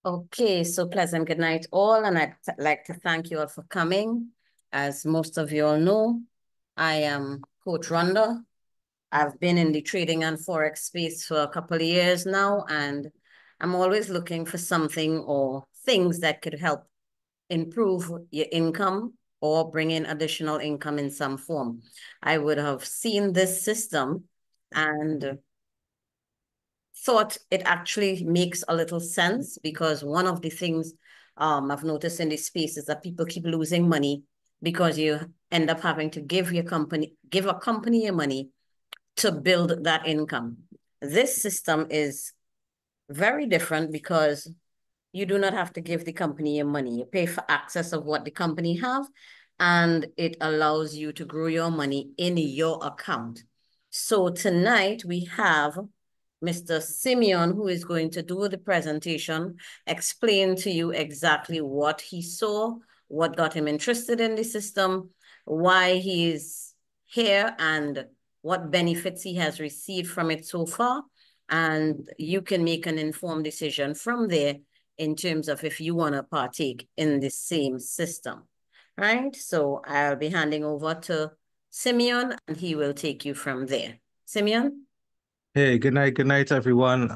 Okay, so pleasant good night all, and I'd like to thank you all for coming. As most of you all know, I am Coach Rhonda. I've been in the trading and forex space for a couple of years now, and I'm always looking for something or things that could help improve your income or bring in additional income in some form. I would have seen this system and thought it actually makes a little sense, because one of the things I've noticed in this space is that people keep losing money because you end up having to give a company your money to build that income. This system is very different because you do not have to give the company your money. You pay for access of what the company have, and it allows you to grow your money in your account. So tonight we have Mr. Simeon, who is going to do the presentation, explain to you exactly what he saw, what got him interested in the system, why he is here, and what benefits he has received from it so far. And you can make an informed decision from there in terms of if you want to partake in the same system, right? So I'll be handing over to Simeon, and he will take you from there. Simeon? Hey, good night, everyone.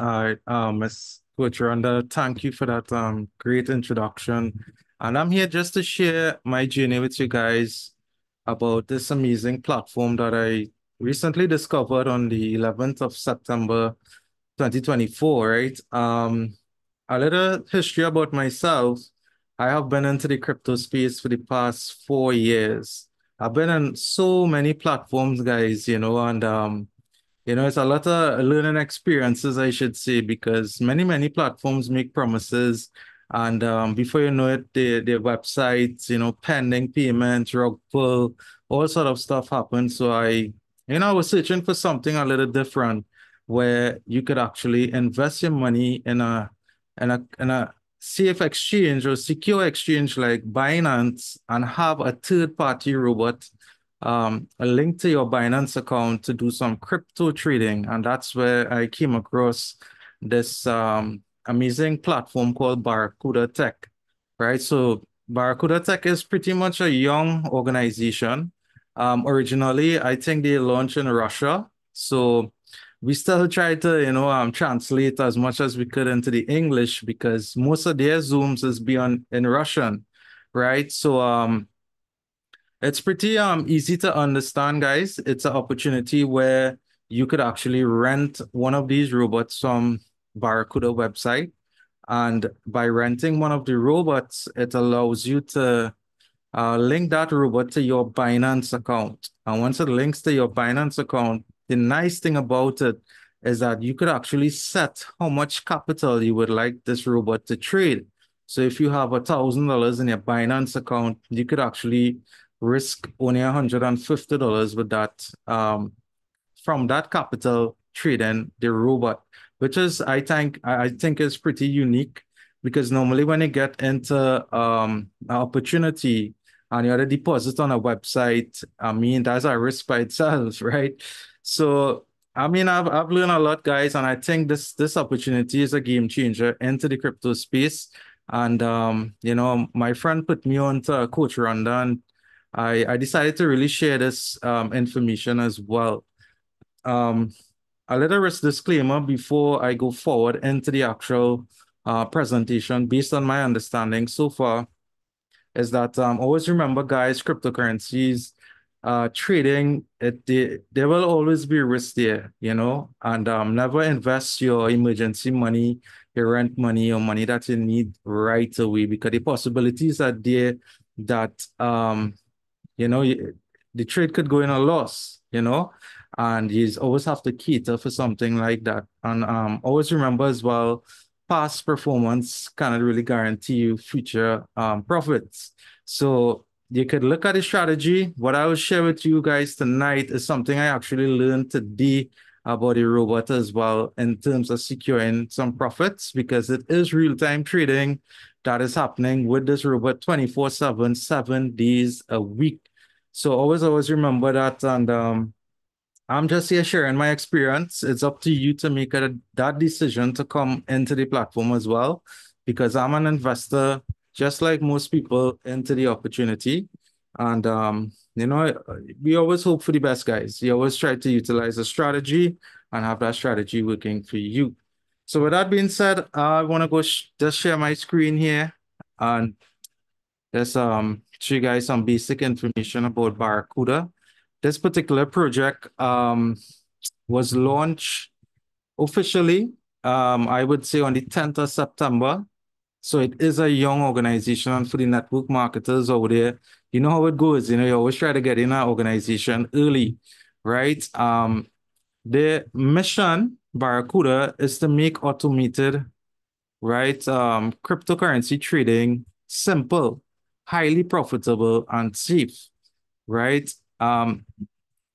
Ms. Coach Rhonda, thank you for that great introduction. And I'm here just to share my journey with you guys about this amazing platform that I recently discovered on the 11th of September, 2024, right? A little history about myself. I have been into the crypto space for the past 4 years. I've been on so many platforms, guys, and it's a lot of learning experiences, I should say, because many platforms make promises. And before you know it, their websites, pending payments, rug pull, all sort of stuff happens. So I was searching for something a little different where you could actually invest your money in a safe exchange or secure exchange like Binance and have a third-party robot a link to your Binance account to do some crypto trading. And that's where I came across this amazing platform called Baracuda Tech, right? So Baracuda Tech is pretty much a young organization. Originally, I think they launched in Russia. So we still try to, translate as much as we could into the English because most of their Zooms is beyond in Russian, right? So it's pretty easy to understand, guys. It's an opportunity where you could actually rent one of these robots from Barracuda website. And by renting one of the robots, it allows you to link that robot to your Binance account. And once it links to your Binance account, the nice thing about it is that you could actually set how much capital you would like this robot to trade. So if you have $1,000 in your Binance account, you could actually risk only $150 with that from that capital trading the robot, which is I think is pretty unique because normally when you get into an opportunity and you have a deposit on a website, I mean that's a risk by itself, right? So I mean I've learned a lot, guys, and I think this opportunity is a game changer into the crypto space. And my friend put me on to Coach Rhonda, and I decided to really share this information as well. Um, a little risk disclaimer before I go forward into the actual presentation. Based on my understanding so far, is that always remember, guys, cryptocurrencies trading, there will always be risk there, and never invest your emergency money, your rent money, or money that you need right away, because the possibilities are there that you know, the trade could go in a loss, and you always have to cater for something like that. And always remember as well, past performance cannot really guarantee you future profits. So you could look at the strategy. What I will share with you guys tonight is something I actually learned today about the robot as well in terms of securing some profits, because it is real-time trading that is happening with this robot 24/7, 7 days a week. So always remember that. And I'm just here sharing my experience. It's up to you to make that decision to come into the platform as well. because I'm an investor, just like most people, into the opportunity. And we always hope for the best, guys. You always try to utilize a strategy and have that strategy working for you. So with that being said, I want to go just share my screen here and just show you guys some basic information about Baracuda. This particular project was launched officially, I would say on the 10th of September. So it is a young organization, and for the network marketers over there, you know how it goes. You always try to get in an organization early, right? The mission, Baracuda, is to make automated, right, cryptocurrency trading simple, highly profitable, and safe, right?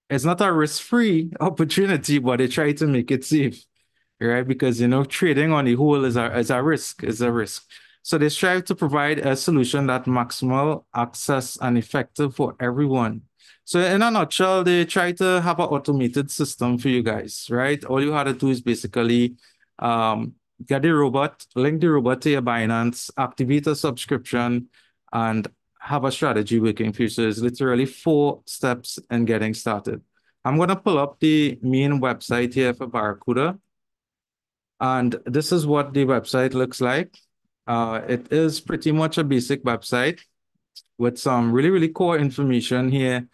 It's not a risk-free opportunity, but they try to make it safe, right? Because trading on the whole is a risk, is a risk. So they strive to provide a solution that maximal access and effective for everyone. So in a nutshell, they try to have an automated system for you guys, right? All you had to do is basically um, get the robot, link the robot to your Binance, activate a subscription, and have a strategy working for you. So it's literally 4 steps in getting started. I'm going to pull up the main website here for Baracuda. And this is what the website looks like. It is pretty much a basic website with some really, really core information here.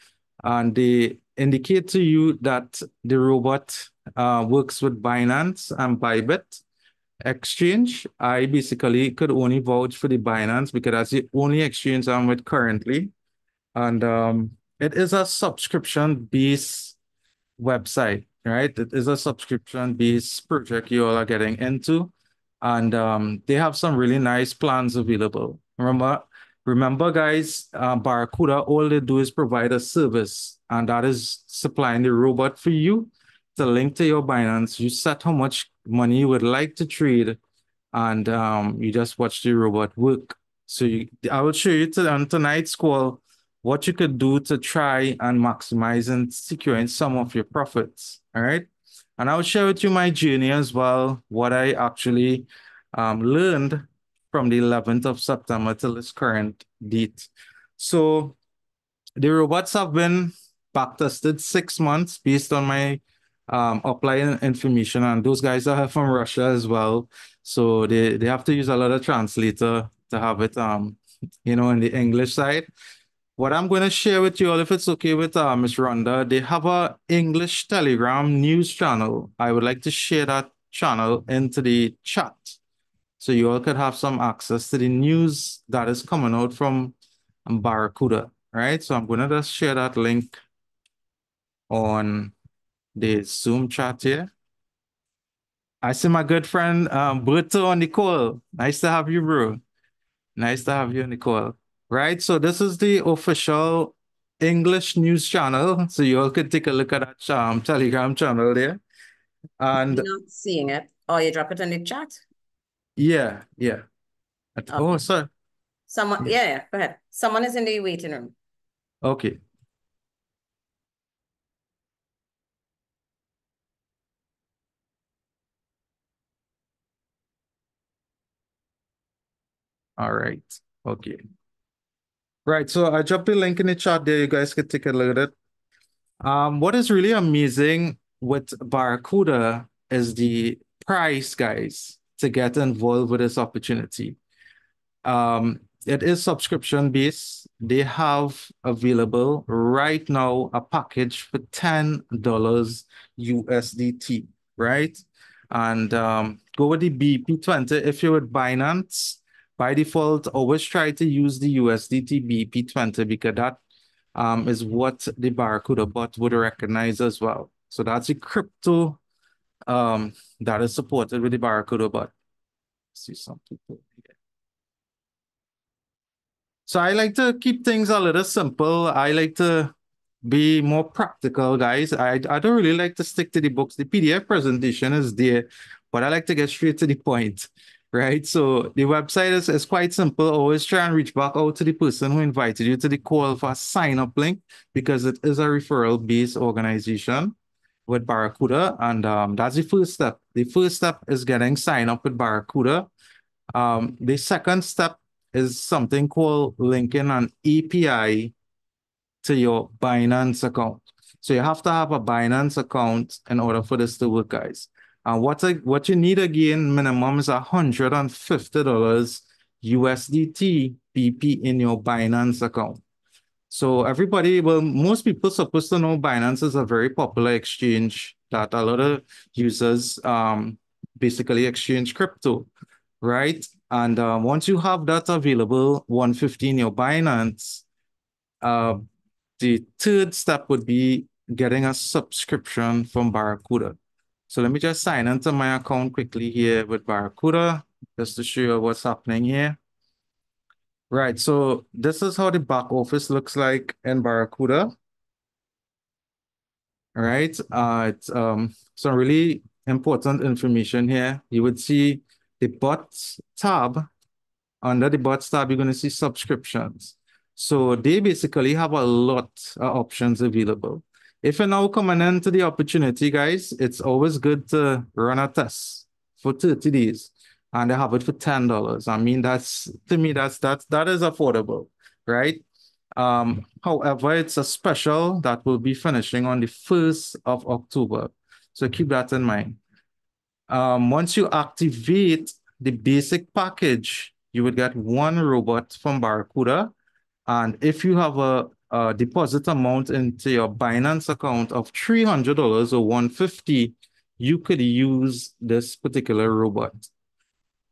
And they indicate to you that the robot works with Binance and Bybit exchange. I basically could only vouch for the Binance because that's the only exchange I'm with currently. And it is a subscription-based website, right? It is a subscription-based project you all are getting into. And they have some really nice plans available. Remember, guys, Barracuda, all they do is provide a service, and that is supplying the robot for you to link to your Binance. You set how much money you would like to trade, and you just watch the robot work. So I will show you on tonight's call what you could do to try and maximize and securing some of your profits. All right. And I'll share with you my journey as well, what I actually learned from the 11th of September till this current date. So the robots have been back tested 6 months based on my upline information, and those guys are from Russia as well. So they have to use a lot of translator to have it in the English side. What I'm going to share with you all, if it's okay with Ms. Rhonda, they have a English Telegram news channel. I would like to share that channel into the chat so you all could have some access to the news that is coming out from Barracuda, right? So I'm going to just share that link on the Zoom chat here. I see my good friend Brito on the call. Nice to have you, bro. Nice to have you, Nicole. Right, so this is the official English news channel. So you all could take a look at that Telegram channel there. And You're not seeing it. Or you drop it in the chat. yeah. Oh, Okay. sorry. Someone, yeah, go ahead. Someone is in the waiting room. Okay. All right. Okay. Right. So I dropped the link in the chat there. You guys could take a look at it. What is really amazing with Barracuda is the price, guys, to get involved with this opportunity. It is subscription based. They have available right now a package for $10 USDT, right? And go with the BP20. If you're with Binance, by default, always try to use the USDT BP20 because that is what the Barracuda bot would recognize as well. So that's the crypto that is supported with the Barracuda bot. See some people here. So I like to keep things a little simple. I like to be more practical, guys. I don't really like to stick to the books. The PDF presentation is there, but I like to get straight to the point, right? So the website is quite simple. Always try and reach back out to the person who invited you to the call for a sign-up link because it is a referral-based organization with Barracuda, and that's the first step. The first step is getting signed up with Barracuda. The second step is something called linking an API to your Binance account. So you have to have a Binance account in order for this to work, guys. And what you need again, minimum is $150 USDT BP in your Binance account. So everybody, well, most people supposed to know Binance is a very popular exchange that a lot of users basically exchange crypto, right? And once you have that available, 150 in your Binance, uh, the third step would be getting a subscription from Baracuda. So let me just sign into my account quickly here with Baracuda, just to show you what's happening here. Right, so this is how the back office looks like in Baracuda. All right, it's some really important information here. You would see the bots tab. Under the bots tab, you're going to see subscriptions. So they basically have a lot of options available. If you're now coming into the opportunity, guys, it's always good to run a test for 30 days. And they have it for $10. I mean, to me, that is affordable, right? However, it's a special that will be finishing on the 1st of October. So keep that in mind. Once you activate the basic package, you would get one robot from Baracuda. And if you have a deposit amount into your Binance account of $300 or 150, you could use this particular robot.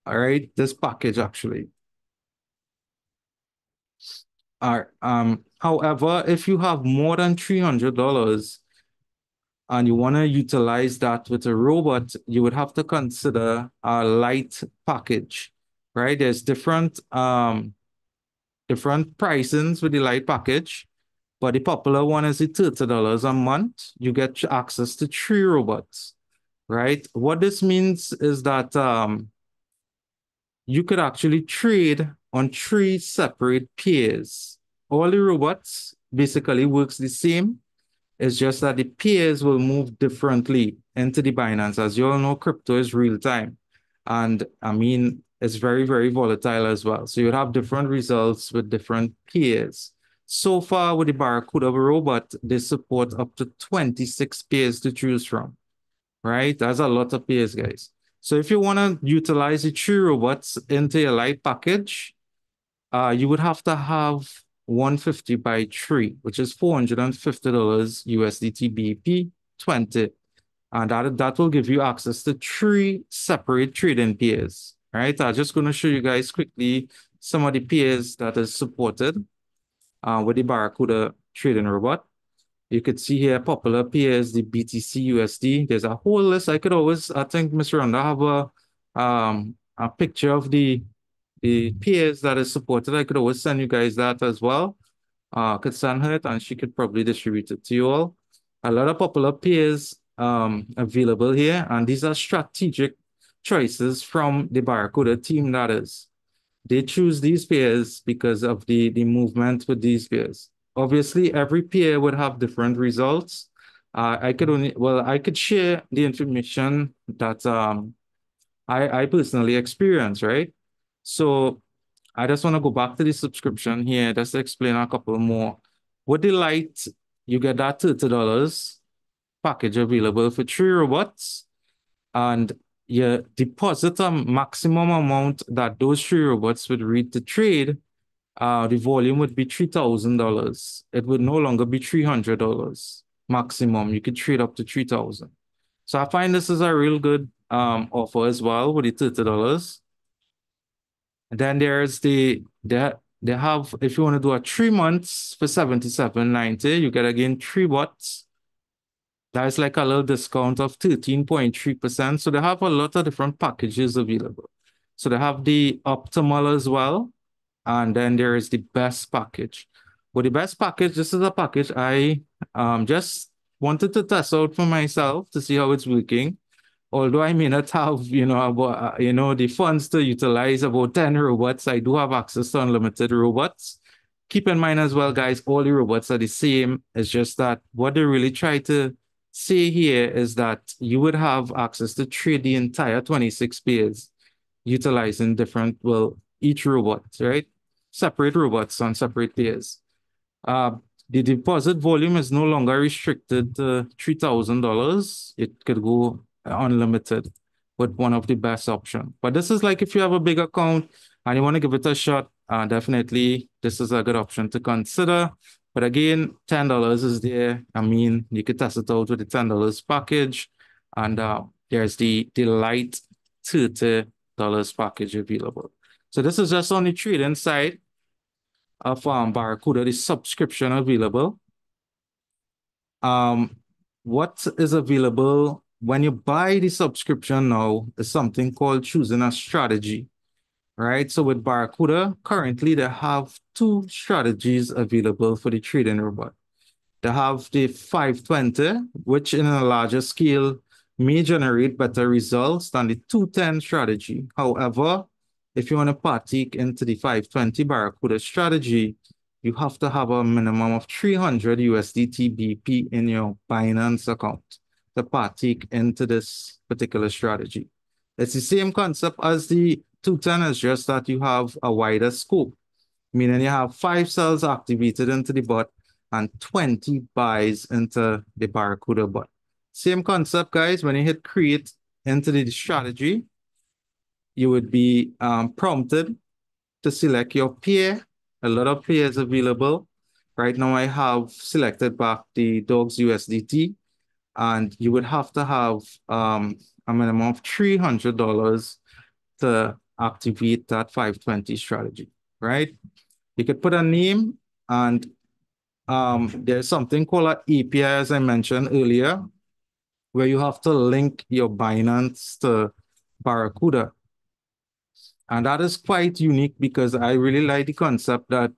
All right, this package actually. However, if you have more than $300 and you want to utilize that with a robot, you would have to consider a light package, right? There's different pricings with the light package, but the popular one is the $30 a month. You get access to 3 robots, right? What this means is that you could actually trade on 3 separate pairs. All the robots basically works the same. It's just that the pairs will move differently into the Binance. As you all know, crypto is real time. And I mean, it's very, very volatile as well. So you have different results with different pairs. So far with the Baracuda robot, they support up to 26 pairs to choose from, right? That's a lot of pairs, guys. So if you want to utilize the 3 robots into your light package, you would have to have 150 by 3, which is $450 USDT BP 20. And that will give you access to 3 separate trading pairs. Right? I'm just going to show you guys quickly some of the pairs that is supported with the Baracuda trading robot. You could see here popular pairs, the BTC USD. There's a whole list. I think Ms. Rhonda have a picture of the pairs that is supported. I could always send you guys that as well. Could send her it and she could probably distribute it to you all. A lot of popular pairs available here, and these are strategic choices from the Baracuda team, that is. They choose these pairs because of the movement with these pairs. Obviously, every pair would have different results. I could share the information that I personally experienced, right? So I just want to go back to the subscription here, just to explain a couple more. With the light, you get that $30 package available for 3 robots, and your deposit a maximum amount that those 3 robots would read to trade. The volume would be $3,000. It would no longer be $300 maximum. You could trade up to 3,000. So I find this is a real good offer as well with the $30. And then there's they have, if you want to do a 3 months for $77.90, you get again 3 bots. That's like a little discount of 13.3%. So they have a lot of different packages available. So they have the optimal as well. And then there is the best package. But the best package, this is a package I just wanted to test out for myself to see how it's working. Although I may not have, the funds to utilize about 10 robots, I do have access to unlimited robots. Keep in mind as well, guys, all the robots are the same. It's just that what they really try to say here is that you would have access to trade the entire 26 pairs. utilizing different, well, each robot, right? Separate robots on separate pairs. Uh, the deposit volume is no longer restricted to $3,000. It could go unlimited with one of the best options. But this is like if you have a big account and you want to give it a shot, definitely this is a good option to consider. But again, $10 is there. I mean, you could test it out with the $10 package. And there's the light $30 package available. So this is just on the trading side of Baracuda, the subscription available. What is available when you buy the subscription now is something called choosing a strategy, right? So with Baracuda, currently they have two strategies available for the trading robot. They have the 520, which in a larger scale may generate better results than the 210 strategy. However, if you want to partake into the 520 Baracuda strategy, you have to have a minimum of 300 USDT BP in your Binance account to partake into this particular strategy. It's the same concept as the 210, it's just that you have a wider scope, meaning you have 5 cells activated into the bot and 20 buys into the Baracuda bot. Same concept, guys. When you hit create into the strategy, you would be prompted to select your pair. A lot of pairs available. Right now, I have selected back the Dogs USDT, and you would have to have a minimum of $300 to activate that 520 strategy, right? You could put a name, and there's something called an API, as I mentioned earlier, where you have to link your Binance to Baracuda. And that is quite unique because I really like the concept that,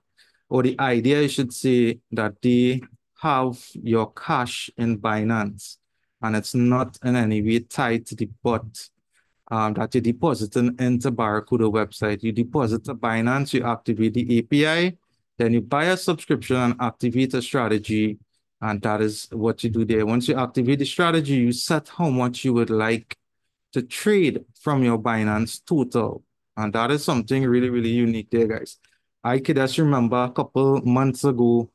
or the idea, I should say, that they have your cash in Binance and it's not in any way tied to the bot that you're depositing into Baracuda website. You deposit to Binance, you activate the API, then you buy a subscription and activate a strategy, and that is what you do there. Once you activate the strategy, you set how much you would like to trade from your Binance total. And that is something really, really unique there, guys. I could just remember a couple months ago,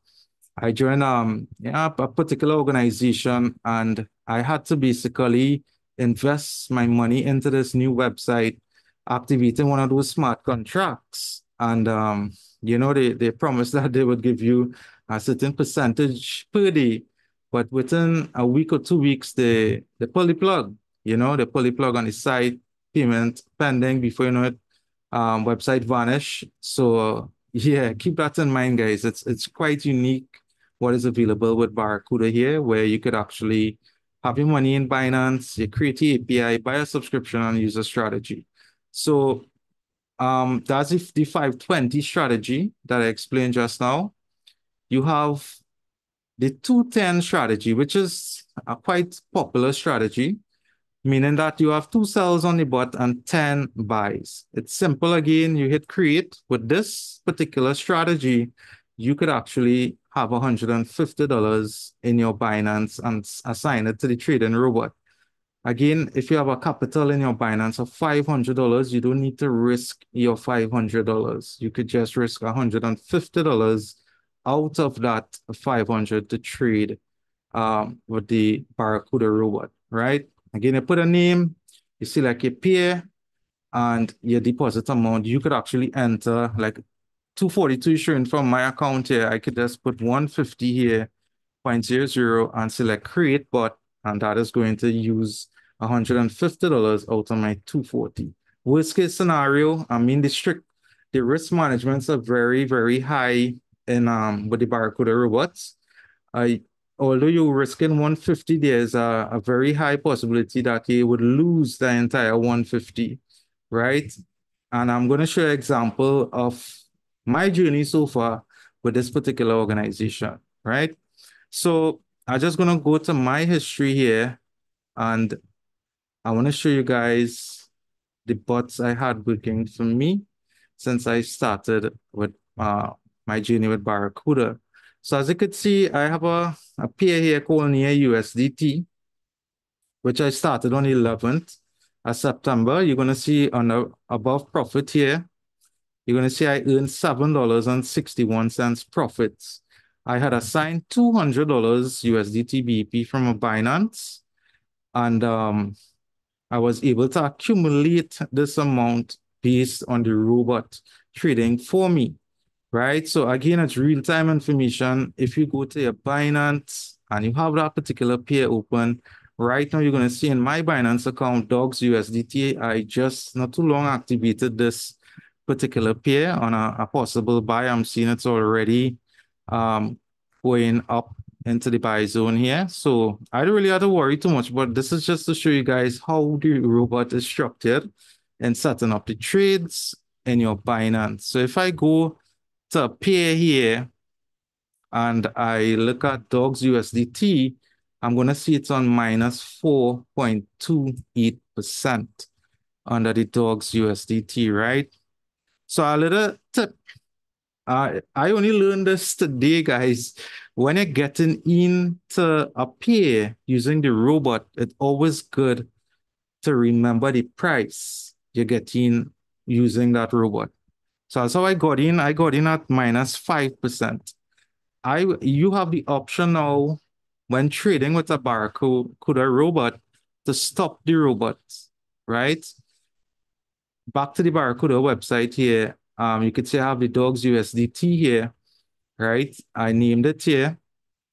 I joined a particular organization and I had to basically invest my money into this new website, activating one of those smart contracts. And they promised that they would give you a certain percentage per day. But within a week or 2 weeks, they pull the plug, they pull the plug on the site, payment pending, before you know it, website vanish. So yeah, keep that in mind, guys. It's quite unique what is available with Baracuda here, where you could actually have your money in Binance, you create the API, buy a subscription, and use a strategy. So that's if the 520 strategy that I explained just now. You have the 210 strategy, which is a quite popular strategy, meaning that you have 2 cells on the bot and 10 buys. It's simple again. You hit create. With this particular strategy, you could actually have $150 in your Binance and assign it to the trading robot. Again, if you have a capital in your Binance of $500, you don't need to risk your $500. You could just risk $150 out of that 500 to trade with the Baracuda robot, right? Again, you put a name, you select a pair, and your deposit amount. You could actually enter like 242 showing from my account here. I could just put 150 here, 0.00, and select create bot, and that is going to use $150 out of my 240. Worst case scenario, I mean, the risk managements are very, very high in with the Baracuda robots. Although you're risking 150, there's a very high possibility that you would lose the entire 150, right? And I'm going to show you an example of my journey so far with this particular organization, right? So I'm just going to go to my history here, and I want to show you guys the bots I had working for me since I started with my journey with Baracuda. So as you could see, I have a pair here called near USDT, which I started on the 11th. September, you're going to see on the above profit here, you're going to see I earned $7.61 profits. I had assigned $200 USDT BP from a Binance, and I was able to accumulate this amount based on the robot trading for me, right? So again, it's real-time information. If you go to your Binance and you have that particular pair open, right now you're going to see in my Binance account, Dogs USDT, I just not too long activated this particular pair on a possible buy. I'm seeing it's already going up into the buy zone here. So I don't really have to worry too much, but this is just to show you guys how the robot is structured and setting up the trades in your Binance. So if I go to a pair here and I look at Dogs USDT, I'm going to see it's on minus 4.28% under the Dogs USDT, right? So a little tip. I only learned this today, guys. When you're getting into a pair using the robot, it's always good to remember the price you're getting using that robot. So that's how I got in. I got in at minus 5%. You have the option now when trading with a Baracuda robot to stop the robot, right? Back to the Baracuda website here. You could see I have the Dogs USDT here, right? I named it here,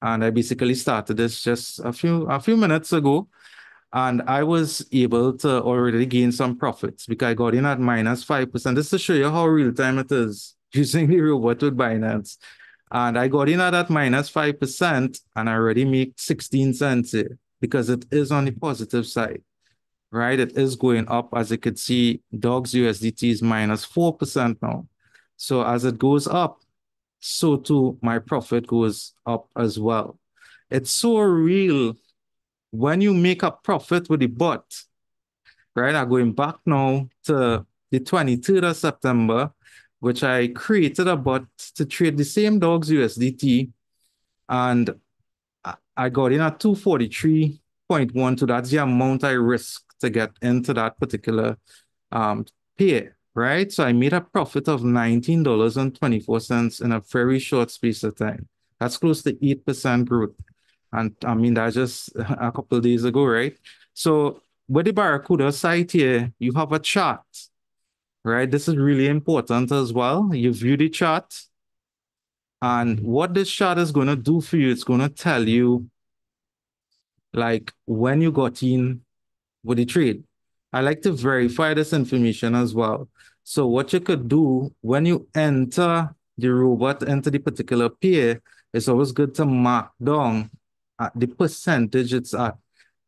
and I basically started this just a few minutes ago, and I was able to already gain some profits because I got in at minus 5%. This to show you how real time it is using the robot with Binance. And I got in at that minus 5%, and I already make 16 cents here because it is on the positive side, right? It is going up. As you could see, Dogs USDT is minus 4% now. So as it goes up, so too my profit goes up as well. It's so real when you make a profit with the bot, right? I'm going back now to the 23rd of September, which I created a bot to trade the same Dogs USDT, and I got in at 243.12. That's the amount I risk to get into that particular pair, right? So I made a profit of $19.24 in a very short space of time. That's close to 8% growth. And I mean, that's just a couple of days ago, right? So with the Baracuda site here, you have a chart, right? This is really important as well. You view the chart, and what this chart is going to do for you, it's going to tell you like when you got in with the trade. I like to verify this information as well. So what you could do when you enter the robot into the particular pair, it's always good to mark down at the percentage it's at.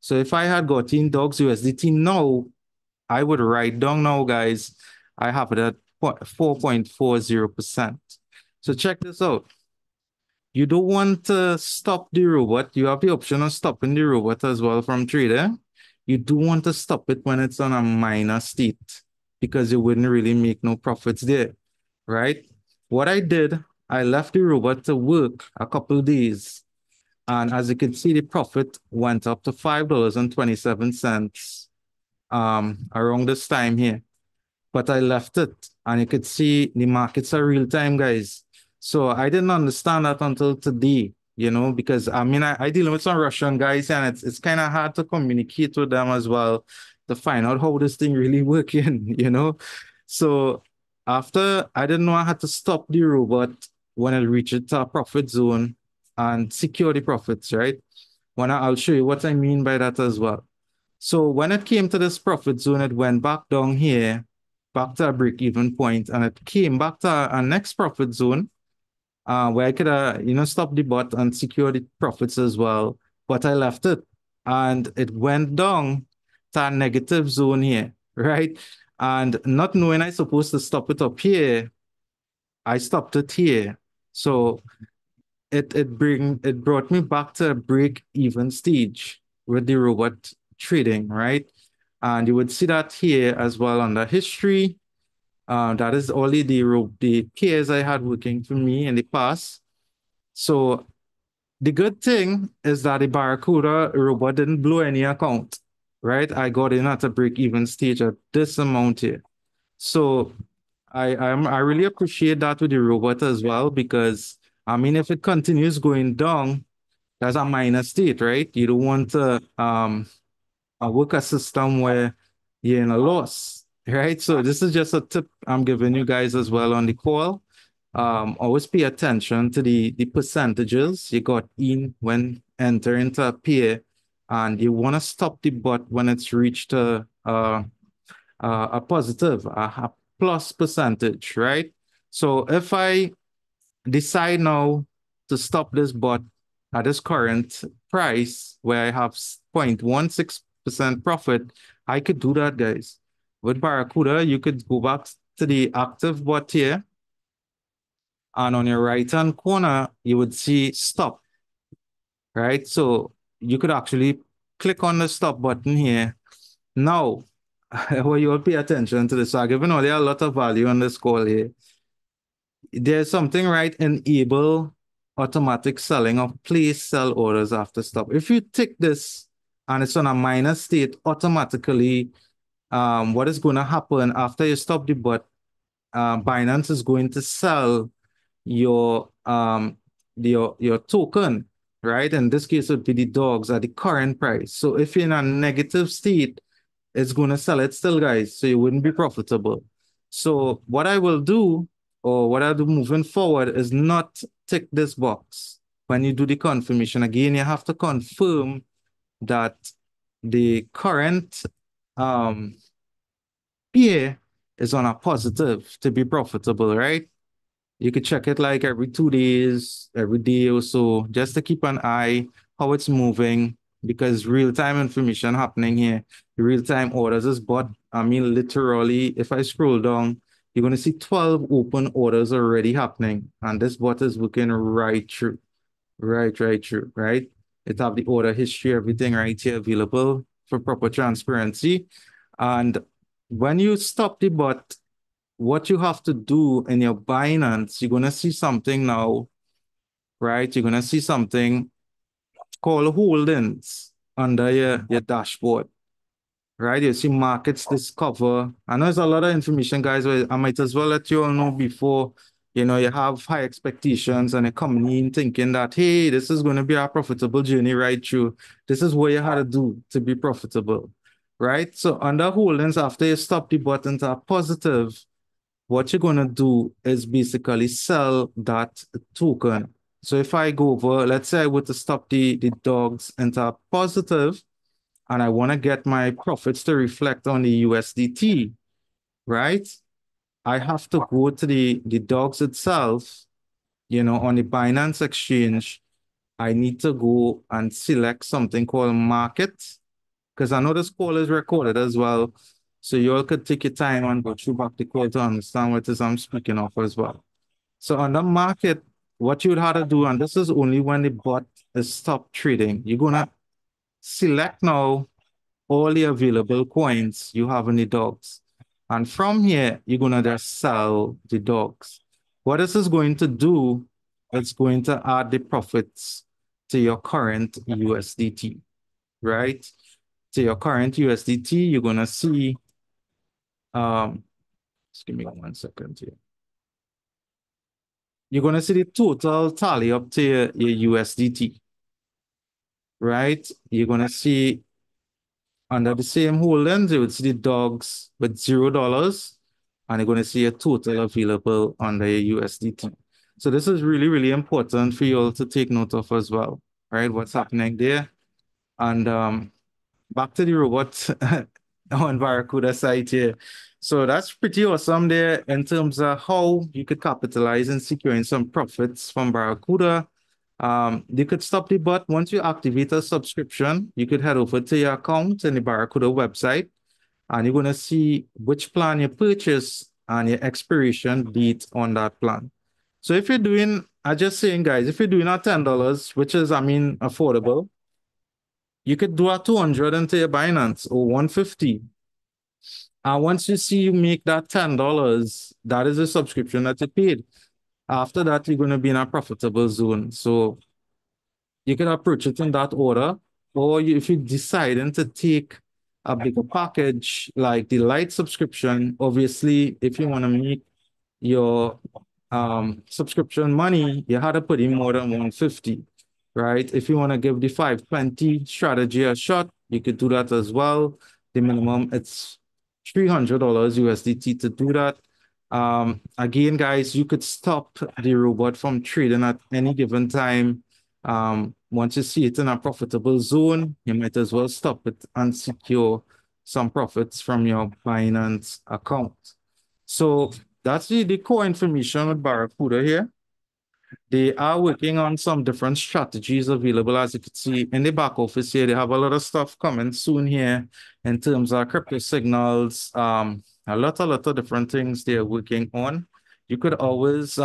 So if I had got in Dogs USDT now, I would write down now, guys, I have it at 4.40%. So check this out. You don't want to stop the robot. You have the option of stopping the robot as well from trading. You do want to stop it when it's on a minor state because you wouldn't really make no profits there, right? What I did, I left the robot to work a couple of days. And as you can see, the profit went up to $5.27 around this time here. But I left it, and you could see the markets are real time, guys. So I didn't understand that until today, because I mean, I deal with some Russian guys, and it's kind of hard to communicate with them as well to find out how this thing really working. So after I didn't know I had to stop the robot when it reached a profit zone and secure the profits, right? I'll show you what I mean by that as well. So when it came to this profit zone, it went back down here, back to a break-even point, and it came back to a next profit zone where I could, stop the bot and secure the profits as well. But I left it, and it went down to a negative zone here, right? And not knowing I supposed to stop it up here, I stopped it here. So it brought me back to a break-even stage with the robot trading, right? And you would see that here as well under history. That is only the peers I had working for me in the past. So the good thing is that the Baracuda robot didn't blow any account. right? I got in at a break-even stage at this amount here. So I really appreciate that with the robot as well, because I mean, if it continues going down, that's a minor state, right? You don't want to work a system where you're in a loss, right? So this is just a tip I'm giving you guys as well on the call. Always pay attention to the percentages you got in when entering to a pair, and you want to stop the bot when it's reached a positive, a plus percentage, right? So if I decide now to stop this bot at this current price where I have 0.16% profit, I could do that, guys. With Baracuda, you could go back to the active bot here, and on your right-hand corner, you would see stop, right? So you could actually click on the stop button here. Now, well, you will pay attention to this. So I'm giving all a lot of value on this call here. There's something right, enable automatic selling of place sell orders after stop. If you tick this and it's on a minus state, automatically, what is going to happen after you stop the bot, Binance is going to sell your your token, right? In this case, it would be the dogs at the current price. So if you're in a negative state, it's going to sell it still, guys. So you wouldn't be profitable. So what I will do, or what I'll do moving forward, is not tick this box. When you do the confirmation again, you have to confirm that the current peer is on a positive to be profitable, right? You could check it like every 2 days, every day or so, just to keep an eye how it's moving, because real-time information happening here. The real-time orders is bought. I mean, literally, if I scroll down, you're going to see 12 open orders already happening. And this bot is working right through, right through, right? It have the order history, everything right here available for proper transparency. And when you stop the bot, what you have to do in your Binance, you're going to see something now, right? You're going to see something called holdings under your dashboard, right? You see markets discover. I know there's a lot of information, guys, but I might as well let you all know before, you have high expectations and a coming in thinking that, hey, this is going to be a profitable journey right through. This is what you had to do to be profitable, right? So under holdings, after you stop the button to a positive, what you're going to do is basically sell that token. So if I go over, let's say I were to stop the dogs into a positive, and I want to get my profits to reflect on the USDT, right? I have to go to the dogs itself, on the Binance exchange. I need to go and select something called market, because I know this call is recorded as well. So you all could take your time and go through back the call to understand what it is I'm speaking of as well. So on the market, what you would have to do, and this is only when the bot is stopped trading, you're gonna select now all the available coins you have in the dogs. And from here, you're gonna just sell the dogs. What this is going to do, it's going to add the profits to your current USDT, right? To your current USDT, you're gonna see, just give me 1 second here. You're gonna see the total tally up to your USDT, right? You're gonna see under the same holdings, you would see the dogs with $0, and you're gonna see a total available under your USDT. So this is really, really important for you all to take note of as well, right? What's happening there. And back to the robot on Baracuda site here. So that's pretty awesome there in terms of how you could capitalize and securing some profits from Baracuda. You could stop the bot. Once you activate a subscription, you could head over to your account in the Baracuda website, and you're going to see which plan you purchase and your expiration date on that plan. So if you're doing, I'm just saying, guys, if you're doing a $10, which is, I mean, affordable, you could do a 200 into your Binance or 150. And once you see you make that $10, that is a subscription that you paid. After that, you're going to be in a profitable zone. So you can approach it in that order, or if you decide to take a bigger package like the light subscription, obviously, if you want to make your subscription money, you had to put in more than 150, right? If you want to give the 520 strategy a shot, you could do that as well. The minimum, it's $300 USDT to do that. Again, guys, you could stop the robot from trading at any given time. Once you see it in a profitable zone, you might as well stop it and secure some profits from your Binance account. So that's the core information with Baracuda here. They are working on some different strategies available. As you can see in the back office here, they have a lot of stuff coming soon here in terms of crypto signals, a lot of different things they're working on. You could always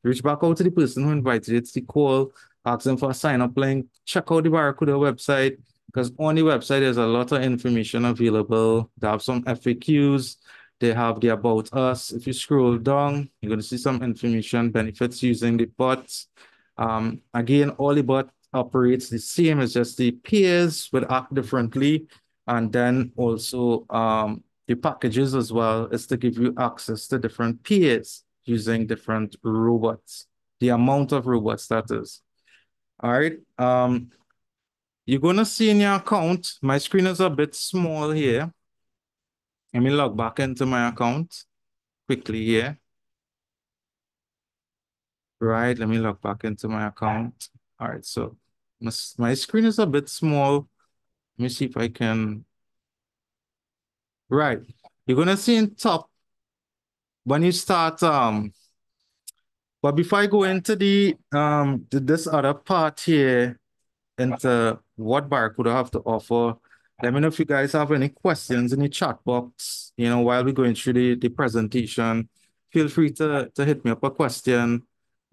reach back out to the person who invited you to the call, ask them for a sign-up link, check out the Baracuda website, because on the website, there's a lot of information available. They have some FAQs. They have the About Us. If you scroll down, you're going to see some information, benefits using the bots. Again, all the bot operates the same as just the peers would act differently. And then also the packages as well is to give you access to different peers using different robots, the amount of robots that is. All right. You're going to see in your account, my screen is a bit small here. Let me log back into my account quickly here. Right, let me log back into my account. All right, so my screen is a bit small. Let me see if I can. Right, you're gonna see in top when you start. But before I go into this other part here, into what Baracuda have to offer, let me know if you guys have any questions in the chat box. You know, while we're going through the presentation, feel free to hit me up a question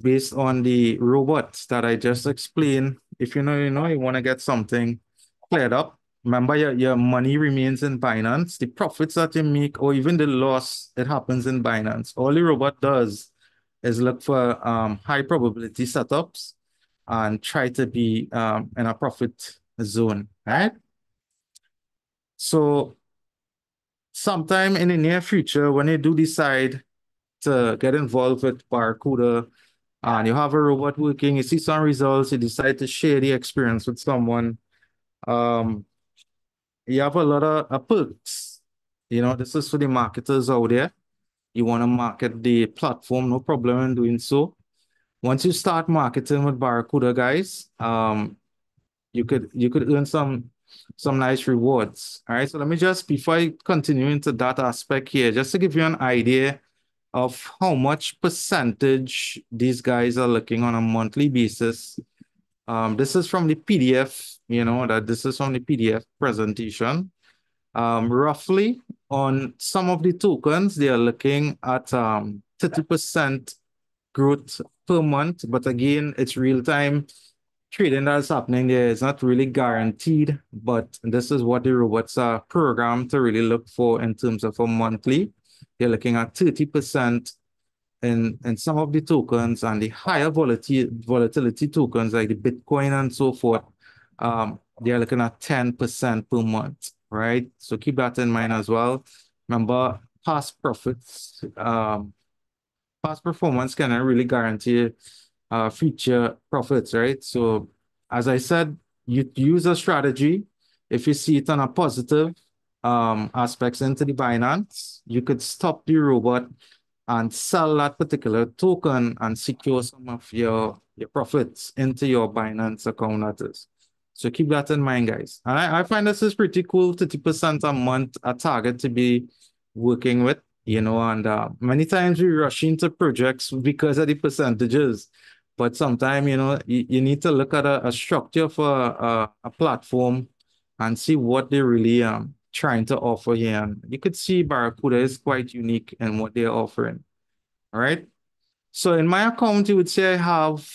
based on the robots that I just explained. If you want to get something cleared up, remember your money remains in Binance. The profits that you make or even the loss, it happens in Binance. All the robot does is look for high probability setups and try to be in a profit zone, right? So sometime in the near future, when you do decide to get involved with Baracuda and you have a robot working, you see some results, you decide to share the experience with someone, you have a lot of perks. You know, this is for the marketers out there. You want to market the platform, no problem in doing so. Once you start marketing with Baracuda, guys, you could earn some nice rewards. All right. So let me just, before I continue into that aspect here, just to give you an idea of how much percentage these guys are looking on a monthly basis. This is from the PDF, this is from the PDF presentation. Roughly on some of the tokens, they are looking at 30% growth per month. But again, it's real time trading that's happening there is not really guaranteed, but this is what the robots are programmed to really look for in terms of a monthly. They're looking at 30% in some of the tokens, and the higher volatility tokens like the Bitcoin and so forth, they're looking at 10% per month, right? So keep that in mind as well. Remember, past profits, past performance cannot really guarantee future profits, right? So as I said, you use a strategy. If you see it on a positive aspects into the Binance, you could stop the robot and sell that particular token and secure some of your profits into your Binance account, that is. So keep that in mind, guys. And I find this is pretty cool, 30% a month, a target to be working with, and many times we rush into projects because of the percentages. But sometimes, you need to look at a structure for a platform and see what they're really trying to offer here. And you could see Baracuda is quite unique in what they're offering. All right. So in my account, you would say I have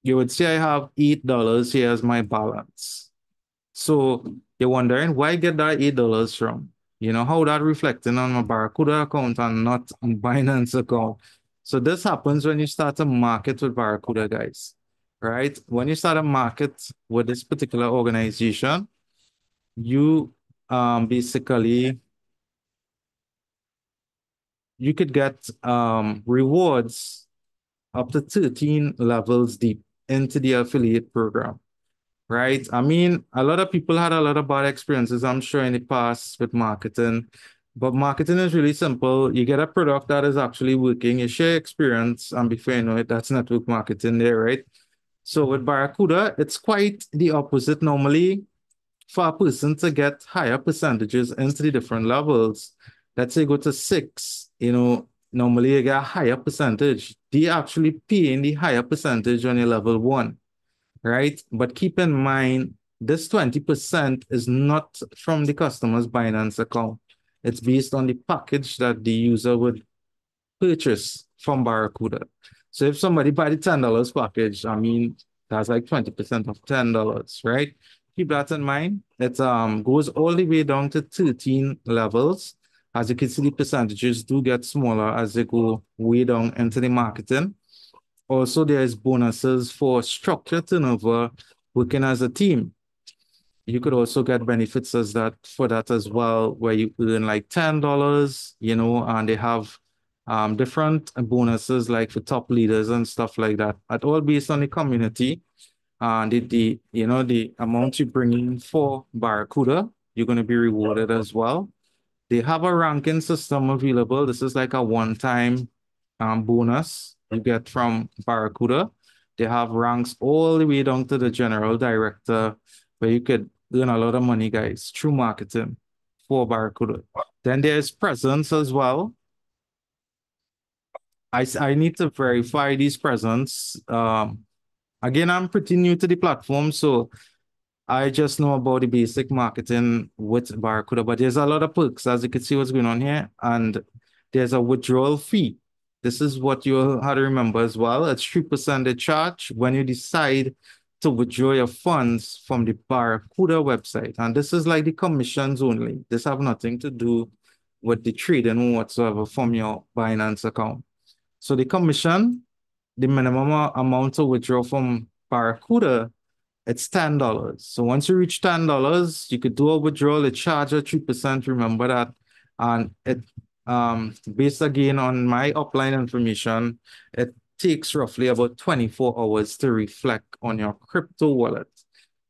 $8 here as my balance. So you're wondering why I get that $8 from? How that reflecting on my Baracuda account and not on Binance account. So this happens when you start a market with Baracuda, guys. Right? When you start a market with this particular organization, you basically you could get rewards up to 13 levels deep into the affiliate program, right? I mean, a lot of people had a lot of bad experiences, I'm sure, in the past with marketing. But marketing is really simple. You get a product that is actually working, you share experience, and before you know it, that's network marketing there, right? So with Baracuda, it's quite the opposite. Normally, for a person to get higher percentages into the different levels, let's say go to six, normally you get a higher percentage. They actually pay in the higher percentage on your level one, right? But keep in mind, this 20% is not from the customer's Binance account. It's based on the package that the user would purchase from Baracuda. So if somebody buy the $10 package, I mean, that's like 20% of $10, right? Keep that in mind. It goes all the way down to 13 levels. As you can see, the percentages do get smaller as they go way down into the marketing. Also, there is bonuses for structured turnover working as a team. You could also get benefits as that for that as well, where you earn like $10, and they have different bonuses like for top leaders and stuff like that. At all based on the community and the amount you bring in for Barracuda, you're going to be rewarded as well. They have a ranking system available. This is like a one-time bonus you get from Barracuda. They have ranks all the way down to the general director, where you could earn a lot of money, guys, through marketing for Barracuda. Then there's presence as well. I need to verify these presents. Again, I'm pretty new to the platform, so I just know about the basic marketing with Barracuda, but there's a lot of perks, as you can see what's going on here. And there's a withdrawal fee. This is what you have to remember as well. It's 3% they charge when you decide to withdraw your funds from the Barracuda website. And this is like the commissions only. This have nothing to do with the trading whatsoever from your Binance account. So the commission, the minimum amount to withdraw from Barracuda, it's $10. So once you reach $10, you could do a withdrawal. It charges 3%. Remember that. And it based again on my upline information, it takes roughly about 24 hours to reflect on your crypto wallet.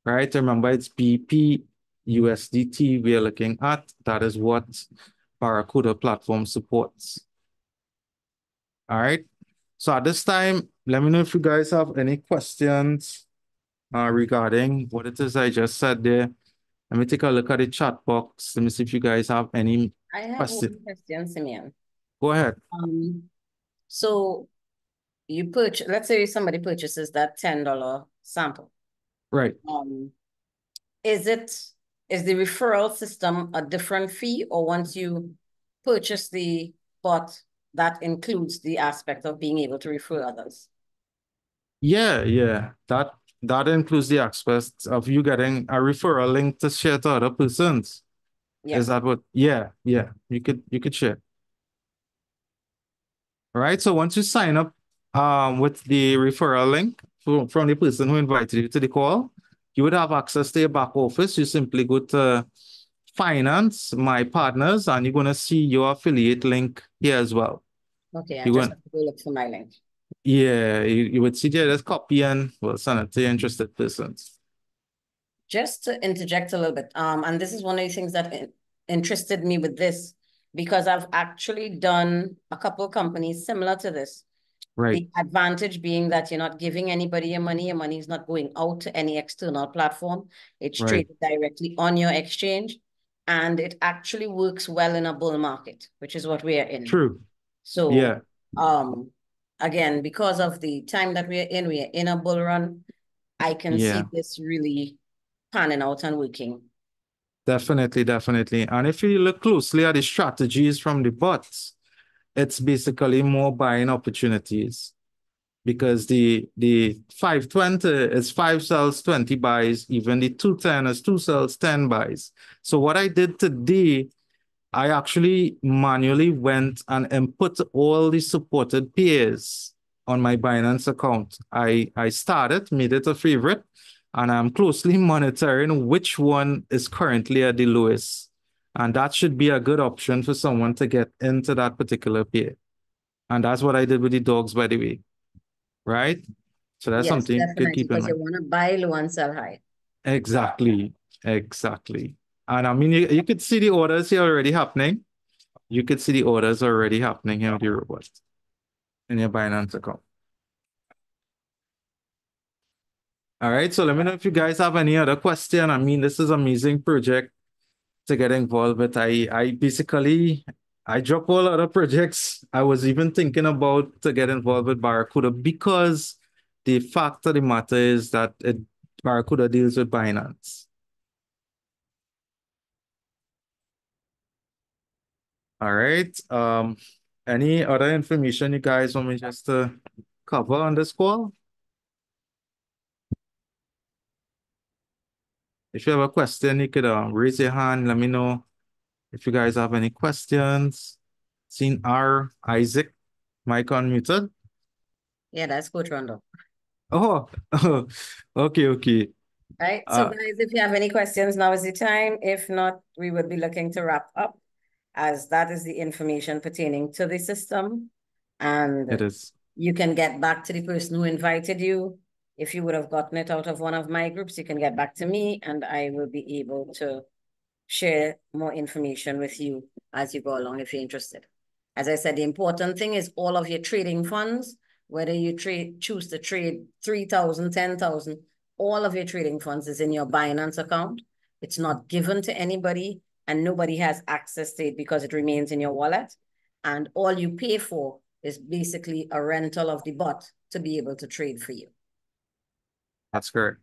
Right? Remember, it's BP USDT we are looking at. That is what Barracuda platform supports. All right. So at this time, let me know if you guys have any questions regarding what it is I just said there. Let me take a look at the chat box. Let me see if you guys have any I have question. one question, Simeon. Go ahead. So you purchase, let's say somebody purchases that $10 sample. Right. Is the referral system a different fee, or once you purchase the bot, that includes the aspect of being able to refer others? Yeah. That includes the aspect of you getting a referral link to share to other persons. Yeah. Is that what? Yeah. You could share. All right. So once you sign up with the referral link from the person who invited you to the call, you would have access to your back office. You simply go to Finance, My Partners, and you're going to see your affiliate link here as well. Okay, I You're just going, have to go look for my link. yeah, you would see there, there's copy and we'll send it to your interested persons. Just to interject a little bit, and this is one of the things that interested me with this, because I've actually done a couple of companies similar to this. Right. The advantage being that you're not giving anybody your money is not going out to any external platform. It's Right. traded directly on your exchange, and it actually works well in a bull market, which is what we are in. True. So, Yeah. again, because of the time that we are in a bull run, I can see Yeah. this really panning out and working. Definitely. And if you look closely at the strategies from the bots, it's basically more buying opportunities because the 520 is 5 sells, 20 buys, even the 210 is 2 sells, 10 buys. So what I did today, I actually manually went and input all the supported pairs on my Binance account. I started, made it a favorite, and I'm closely monitoring which one is currently at the lowest. And that should be a good option for someone to get into that particular pair. And that's what I did with the dogs, by the way. Right? So that's Yes, something you could definitely, keep in because you mind. want to buy low and sell high. Exactly. Exactly. And I mean, you could see the orders here already happening. You could see the orders already happening here with the robot in your Binance account. All right. So let me know if you guys have any other question. I mean, this is an amazing project to get involved with. I basically I drop all other projects. I was even thinking about to get involved with Baracuda because the fact of the matter is that Baracuda deals with Binance. All right. Any other information you guys want me just to cover on this call? If you have a question, you could raise your hand. Let me know if you guys have any questions. Seen R. Isaac, mic unmuted. Yeah, that's Coach Rondo. Oh, okay, okay. Right. So Uh, guys, if you have any questions, now is the time. If not, we would be looking to wrap up, as that is the information pertaining to the system. it And is. you can get back to the person who invited you. If you would have gotten it out of one of my groups, you can get back to me and I will be able to share more information with you as you go along if you're interested. As I said, the important thing is all of your trading funds, whether you choose to trade 3,000, 10,000, all of your trading funds is in your Binance account. It's not given to anybody and nobody has access to it because it remains in your wallet. And all you pay for is basically a rental of the bot to be able to trade for you. That's correct.